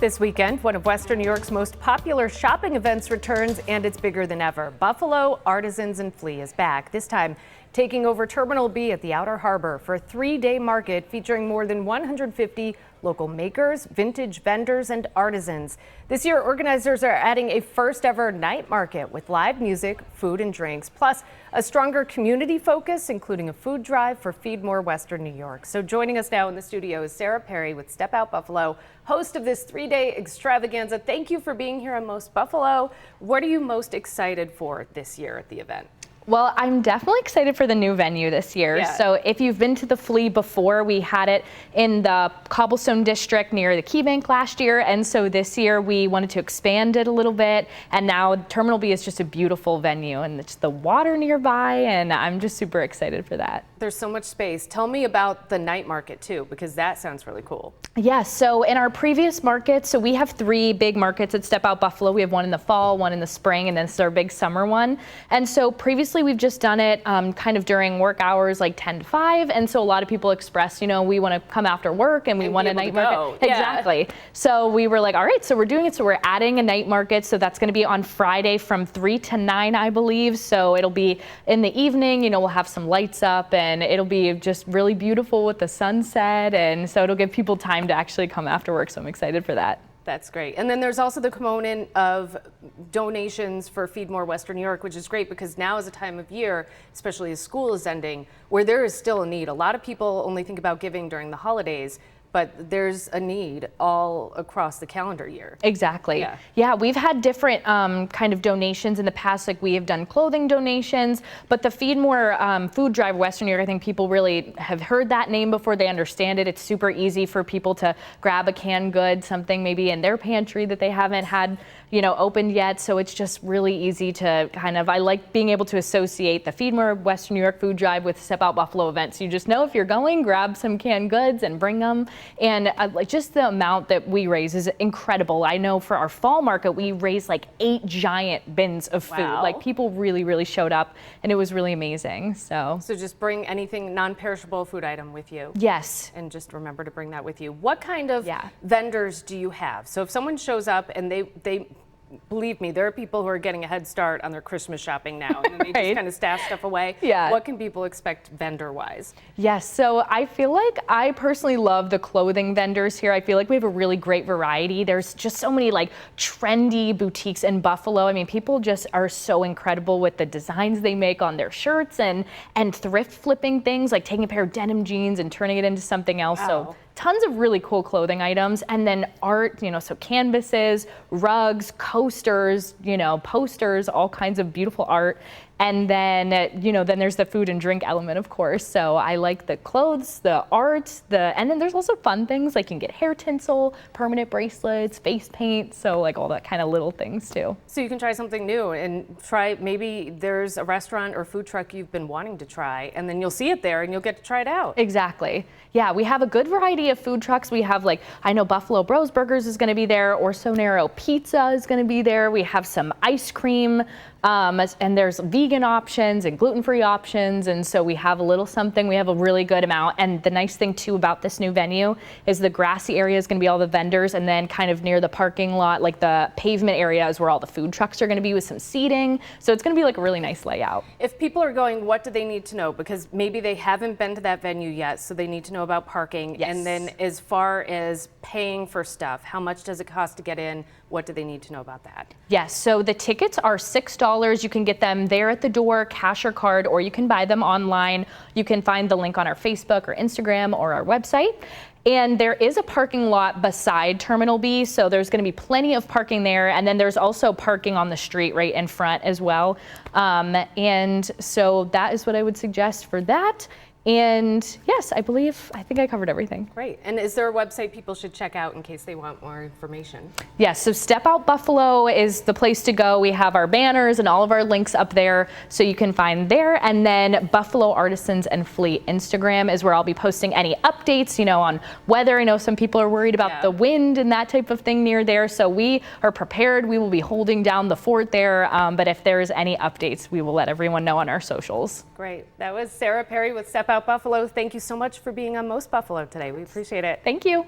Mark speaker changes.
Speaker 1: This weekend, one of Western New York's most popular shopping events returns, and it's bigger than ever. Buffalo, Artisans, and Flea is back, this time taking over Terminal B at the Outer Harbor for a three-day market featuring more than 150 local makers, vintage vendors, and artisans. This year, organizers are adding a first-ever night market with live music, food and drinks, plus a stronger community focus, including a food drive for Feed More Western New York. So joining us now in the studio is Sarah Perry with Step Out Buffalo, host of this three-day extravaganza. Thank you for being here on Most Buffalo. What are you most excited for this year at the event?
Speaker 2: Well, I'm definitely excited for the new venue this year.
Speaker 1: Yeah.
Speaker 2: So if you've been to the Flea before, we had it in the Cobblestone District near the Key Bank last year. And so this year we wanted to expand it a little bit. And now Terminal B is just a beautiful venue and it's the water nearby. And I'm just super excited for that.
Speaker 1: There's so much space. Tell me about the night market too, because that sounds really cool.
Speaker 2: Yeah, so in our previous markets, so we have three big markets at Step Out Buffalo. We have one in the fall, one in the spring, and then this is our big summer one. And so previously we've just done it kind of during work hours, like 10 to 5. And so a lot of people expressed, you know, we want to come after work and we want a night market.
Speaker 1: Yeah.
Speaker 2: Exactly. So we were like, all right, so we're doing it. So we're adding a night market. So that's going to be on Friday from 3 to 9, I believe. So it'll be in the evening, you know, we'll have some lights up and it'll be just really beautiful with the sunset. And so it'll give people time to actually come after work. So I'm excited for that.
Speaker 1: That's great. And then there's also the component of donations for Feed More Western New York, which is great because now is a time of year, especially as school is ending, where there is still a need. A lot of people only think about giving during the holidays, but there's a need all across the calendar year.
Speaker 2: Exactly. Yeah, we've had different kind of donations in the past. Like we have done clothing donations, but the Feed More food drive Western New York, I think people really have heard that name before. They understand it. It's super easy for people to grab a canned good, something maybe in their pantry that they haven't had, you know, opened yet. So it's just really easy to kind of, I like being able to associate the Feed More Western New York food drive with Step Out Buffalo events. You just know if you're going, grab some canned goods and bring them. And just the amount that we raise is incredible. I know for our fall market, we raised like 8 giant bins of food.
Speaker 1: Wow.
Speaker 2: Like people really showed up and it was really amazing. So
Speaker 1: just bring anything non-perishable food item with you.
Speaker 2: Yes.
Speaker 1: And just remember to bring that with you. What kind of vendors do you have? So if someone shows up and they believe me, there are people who are getting a head start on their Christmas shopping now, and then they just kind of stash stuff away.
Speaker 2: Yeah.
Speaker 1: What can people expect vendor-wise?
Speaker 2: Yes, so I feel like I personally love the clothing vendors here. I feel like we have a really great variety. There's just so many like trendy boutiques in Buffalo. I mean, people just are so incredible with the designs they make on their shirts and thrift flipping things, like taking a pair of denim jeans and turning it into something else.
Speaker 1: Wow.
Speaker 2: So tons of really cool clothing items, and then art, you know, so canvases, rugs, coasters, you know, posters, all kinds of beautiful art. And then, you know, then there's the food and drink element, of course. So I like the clothes, the art, and then there's also fun things like you can get hair tinsel, permanent bracelets, face paint. So like all that kind of little things too.
Speaker 1: So you can try something new and try, maybe there's a restaurant or food truck you've been wanting to try, and then you'll see it there and you'll get to try it out. Exactly.
Speaker 2: Yeah, we have a good variety of food trucks. We have like, I know Buffalo Bros Burgers is going to be there, Orso Nero Pizza is going to be there. We have some ice cream, and there's vegan options and gluten-free options. And so we have a little something, we have a really good amount. And the nice thing too about this new venue is the grassy area is going to be all the vendors, and then kind of near the parking lot, like the pavement area is where all the food trucks are going to be with some seating. So it's going to be like a really nice layout.
Speaker 1: If people are going, what do they need to know? Because maybe they haven't been to that venue yet, so they need to know about parking.
Speaker 2: Yes.
Speaker 1: And then as far as paying for stuff, how much does it cost to get in? What do they need to know about that?
Speaker 2: Yes, so the tickets are $6. You can get them there at the door, cash or card, or you can buy them online. You can find the link on our Facebook or Instagram or our website. And there is a parking lot beside Terminal B, so there's going to be plenty of parking there. And then there's also parking on the street right in front as well. And so that is what I would suggest for that. And yes, I think I covered everything.
Speaker 1: Great. And is there a website people should check out in case they want more information?
Speaker 2: Yes, so Step Out Buffalo is the place to go. We have our banners and all of our links up there, so you can find there. And then Buffalo Artisans and Flea Instagram is where I'll be posting any updates, you know, on weather. I know some people are worried about the wind and that type of thing near there, so we are prepared. We will be holding down the fort there, but if there's any updates, we will let everyone know on our socials.
Speaker 1: Great. That was Sarah Perry with Step Out Buffalo. Thank you so much for being on Most Buffalo today. We appreciate it.
Speaker 2: Thank you.